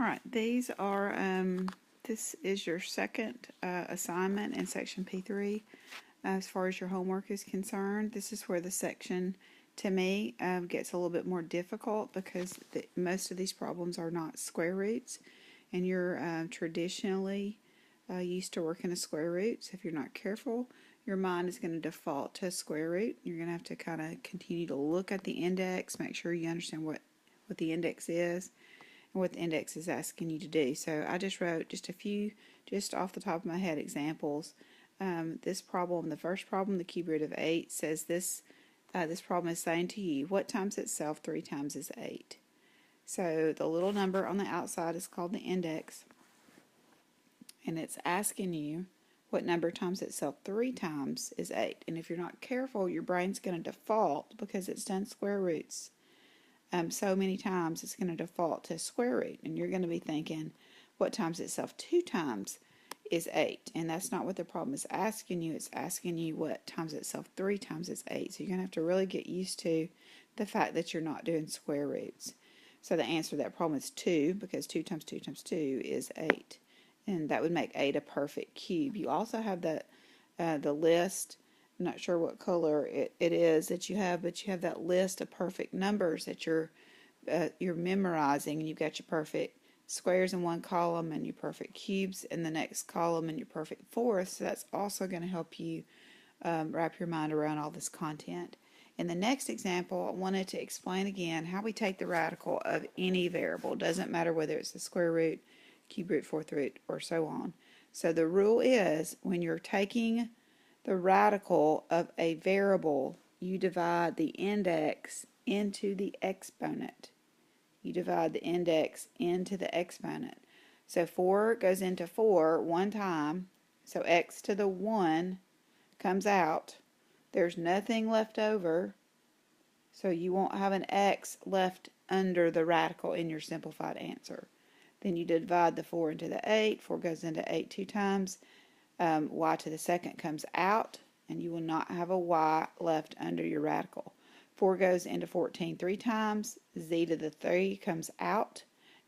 Alright, these are, this is your second assignment in section P3 as far as your homework is concerned. This is where the section, to me, gets a little bit more difficult because most of these problems are not square roots, and you're traditionally used to working a square root, so if you're not careful, your mind is going to default to a square root. You're going to have to kind of continue to look at the index, make sure you understand what the index is and what the index is asking you to do. So I just wrote just a few, just off the top of my head, examples. This problem, the first problem, the cube root of 8, says this problem is saying to you, what times itself 3 times is 8? So the little number on the outside is called the index, and it's asking you what number times itself 3 times is 8. And if you're not careful, your brain's going to default, because it's done square roots so many times, it's going to default to square root, and you're going to be thinking what times itself 2 times is 8, and that's not what the problem is asking you. It's asking you what times itself 3 times is 8. So you're going to have to really get used to the fact that you're not doing square roots. So the answer to that problem is 2, because 2 times 2 times 2 is 8, and that would make 8 a perfect cube. You also have that the list. I'm not sure what color it is that you have, but you have that list of perfect numbers that you're memorizing, and you've got your perfect squares in one column and your perfect cubes in the next column and your perfect fourths. So that's also going to help you wrap your mind around all this content. In the next example, I wanted to explain again how we take the radical of any variable. It doesn't matter whether it's the square root, cube root, fourth root, or so on. So the rule is, when you're taking the radical of a variable, you divide the index into the exponent. You divide the index into the exponent. So 4 goes into 4 one time, so x to the 1 comes out. There's nothing left over, so you won't have an x left under the radical in your simplified answer. Then you divide the 4 into the 8. 4 goes into 8 two times. Y to the second comes out, and you will not have a y left under your radical. 4 goes into 14 3 times. Z to the 3 comes out,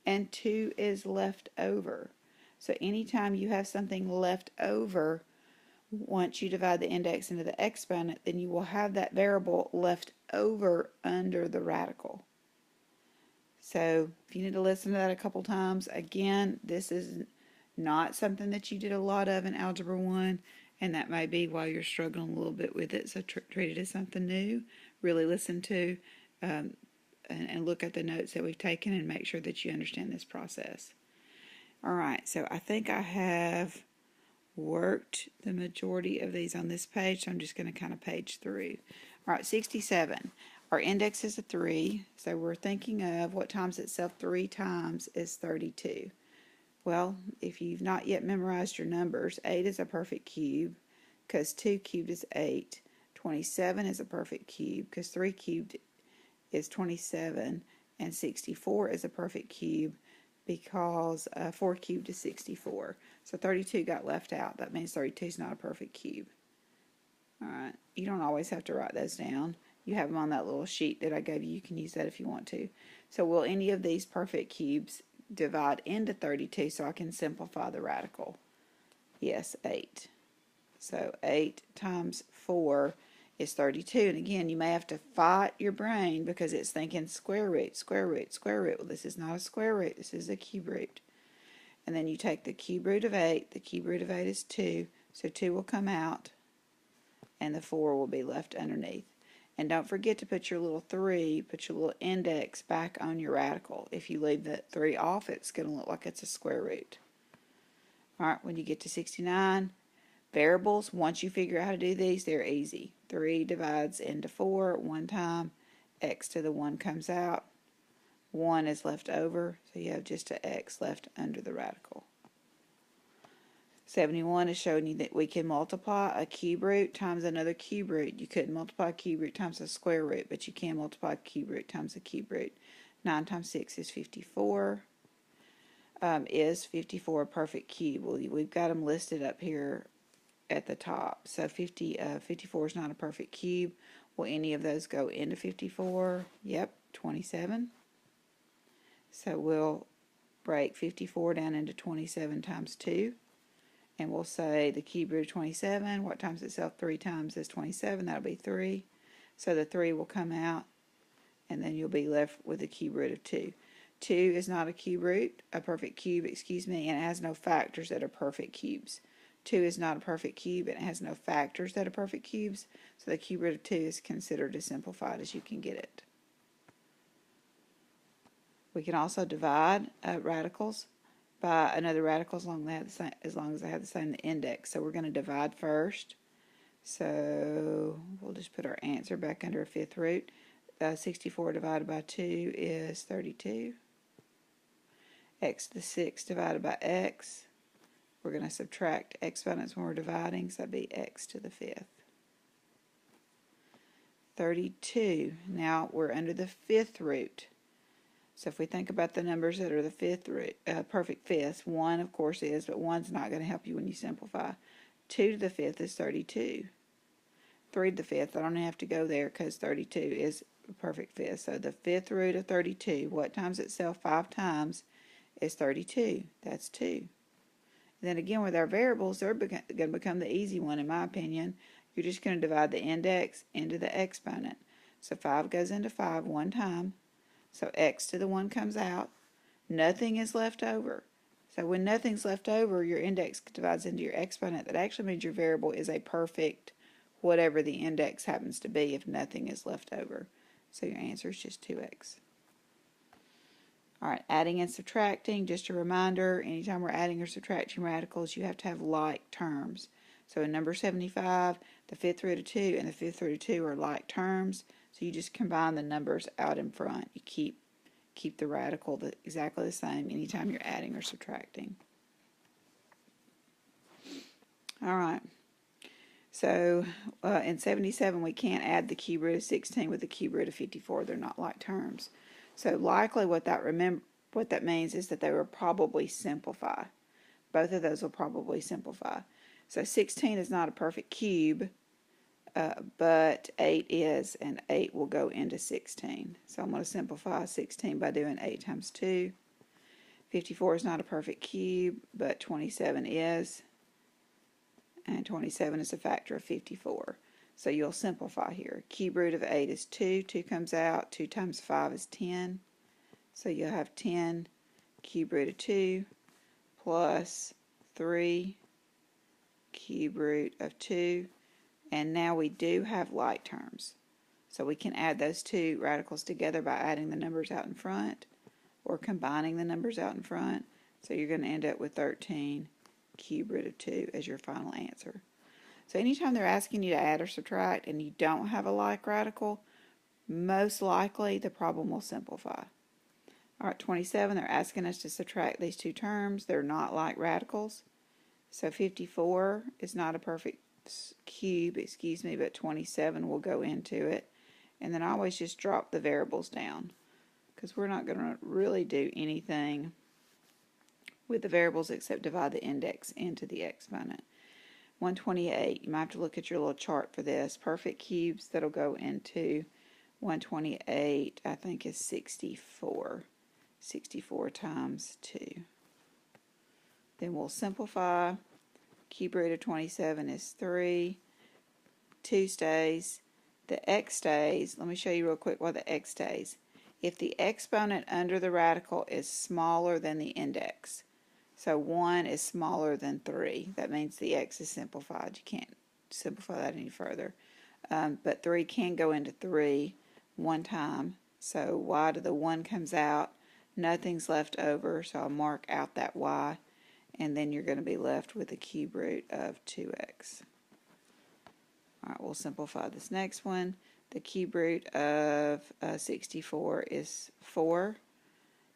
and 2 is left over. So anytime you have something left over, once you divide the index into the exponent, then you will have that variable left over under the radical. So if you need to listen to that a couple times, again, this is not something that you did a lot of in Algebra 1, and that may be why you're struggling a little bit with it. So treat it as something new. Really listen to and look at the notes that we've taken and make sure that you understand this process. Alright, so I think I have worked the majority of these on this page, so I'm just going to kind of page through. Alright, 67. Our index is a 3, so we're thinking of what times itself 3 times is 32. Well, if you've not yet memorized your numbers, 8 is a perfect cube because 2 cubed is 8. 27 is a perfect cube because 3 cubed is 27. And 64 is a perfect cube because 4 cubed is 64. So 32 got left out. That means 32 is not a perfect cube. Alright, you don't always have to write those down. You have them on that little sheet that I gave you. You can use that if you want to. So will any of these perfect cubes divide into 32 so I can simplify the radical? Yes, 8. So 8 times 4 is 32. And again, you may have to fight your brain because it's thinking square root, square root, square root. Well, this is not a square root. This is a cube root. And then you take the cube root of 8. The cube root of 8 is 2. So 2 will come out, and the 4 will be left underneath. And don't forget to put your little 3, put your little index back on your radical. If you leave that 3 off, it's going to look like it's a square root. Alright, when you get to 69, variables, once you figure out how to do these, they're easy. 3 divides into 4 one time. X to the 1 comes out. 1 is left over, so you have just an x left under the radical. 71 is showing you that we can multiply a cube root times another cube root. You couldn't multiply a cube root times a square root, but you can multiply a cube root times a cube root. 9 times 6 is 54. Is 54 a perfect cube? Well, we've got them listed up here at the top. So 54 is not a perfect cube. Will any of those go into 54? Yep, 27. So we'll break 54 down into 27 times 2. And we'll say the cube root of 27, what times itself 3 times is 27, that'll be 3. So the 3 will come out, and then you'll be left with the cube root of 2. 2 is not a perfect cube, and it has no factors that are perfect cubes. 2 is not a perfect cube, and it has no factors that are perfect cubes, so the cube root of 2 is considered as simplified as you can get it. We can also divide radicals by another radical as long as they have the same index. So we're going to divide first. So we'll just put our answer back under a fifth root. 64 divided by 2 is 32. X to the 6 divided by x. We're going to subtract exponents when we're dividing, so that'd be x to the 5th. 32. Now we're under the fifth root. So if we think about the numbers that are the fifth root, perfect fifths, 1 of course is, but 1's not going to help you when you simplify. 2 to the 5th is 32. 3 to the 5th, I don't have to go there because 32 is a perfect fifth. So the fifth root of 32, what times itself 5 times, is 32. That's 2. And then again with our variables, they're going to become the easy one in my opinion. You're just going to divide the index into the exponent. So 5 goes into 5 one time. So x to the 1 comes out. Nothing is left over. So when nothing's left over, your index divides into your exponent. That actually means your variable is a perfect whatever the index happens to be if nothing is left over. So your answer is just 2x. Alright, adding and subtracting. Just a reminder, anytime we're adding or subtracting radicals, you have to have like terms. So in number 75, the fifth root of 2 and the fifth root of 2 are like terms. So you just combine the numbers out in front. You keep the radical exactly the same anytime you're adding or subtracting. All right. So in 77, we can't add the cube root of 16 with the cube root of 54. They're not like terms. So likely what that means is that they will probably simplify. Both of those will probably simplify. So 16 is not a perfect cube. But 8 is, and 8 will go into 16. So I'm going to simplify 16 by doing 8 times 2. 54 is not a perfect cube, but 27 is, and 27 is a factor of 54. So you'll simplify here. Cube root of 8 is 2. 2 comes out. 2 times 5 is 10. So you'll have 10 cube root of 2 plus 3 cube root of 2. And now we do have like terms. So we can add those two radicals together by adding the numbers out in front or combining the numbers out in front. So you're going to end up with 13 cube root of 2 as your final answer. So anytime they're asking you to add or subtract and you don't have a like radical, most likely the problem will simplify. Alright, 27, they're asking us to subtract these two terms. They're not like radicals. So 54 is not a perfect cube, but 27 will go into it. And then I always just drop the variables down because we're not going to really do anything with the variables except divide the index into the exponent. 128, you might have to look at your little chart for this. Perfect cubes that'll go into 128, I think is 64. 64 times 2. Then we'll simplify. Cube root of 27 is 3. 2 stays. The x stays. Let me show you real quick why the x stays. If the exponent under the radical is smaller than the index, so 1 is smaller than 3, that means the x is simplified. You can't simplify that any further. But 3 can go into 3 one time. So y to the 1 comes out. Nothing's left over, so I'll mark out that y. And then you're going to be left with a cube root of 2x. Alright, we'll simplify this next one. The cube root of 64 is 4.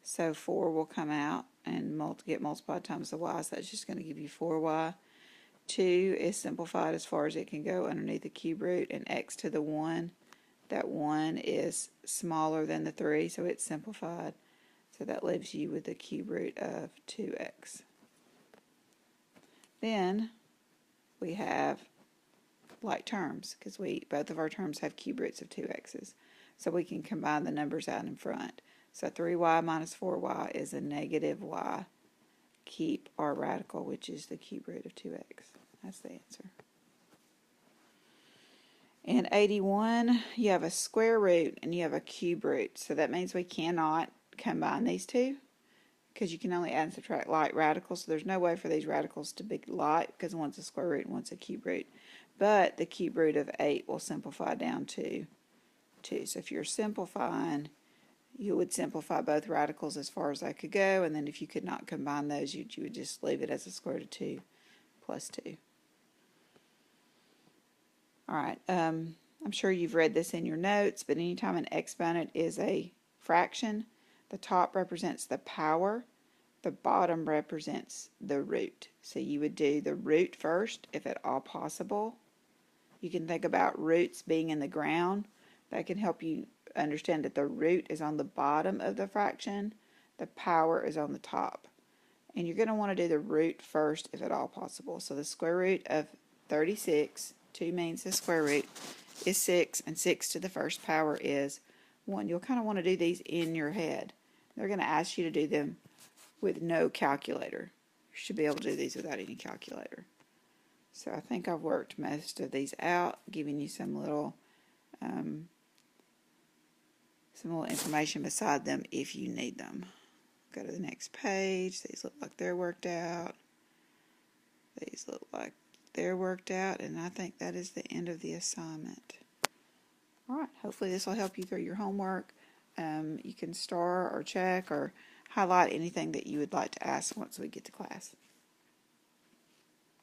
So 4 will come out and get multiplied times the y, so that's just going to give you 4y. 2 is simplified as far as it can go underneath the cube root, and x to the 1. That 1 is smaller than the 3, so it's simplified. So that leaves you with the cube root of 2x. Then we have like terms because both of our terms have cube roots of 2x's. So we can combine the numbers out in front. So 3y minus 4y is a negative y. Keep our radical, which is the cube root of 2x. That's the answer. In 81, you have a square root and you have a cube root. So that means we cannot combine these two because you can only add and subtract like radicals. So there's no way for these radicals to be like because one's a square root and one's a cube root. But the cube root of 8 will simplify down to 2. So if you're simplifying, you would simplify both radicals as far as I could go. And then if you could not combine those, you would just leave it as a square root of 2 plus 2. All right, I'm sure you've read this in your notes, but anytime an exponent is a fraction, the top represents the power, the bottom represents the root. So you would do the root first, if at all possible. You can think about roots being in the ground. That can help you understand that the root is on the bottom of the fraction, the power is on the top. And you're going to want to do the root first, if at all possible. So the square root of 36, 2 means the square root, is 6, and 6 to the first power is 1. You'll kind of want to do these in your head. They're going to ask you to do them with no calculator. You should be able to do these without any calculator. So I think I've worked most of these out, giving you some little information beside them if you need them. Go to the next page. These look like they're worked out. These look like they're worked out, and I think that is the end of the assignment. All right, hopefully this will help you through your homework. You can star or check or highlight anything that you would like to ask once we get to class.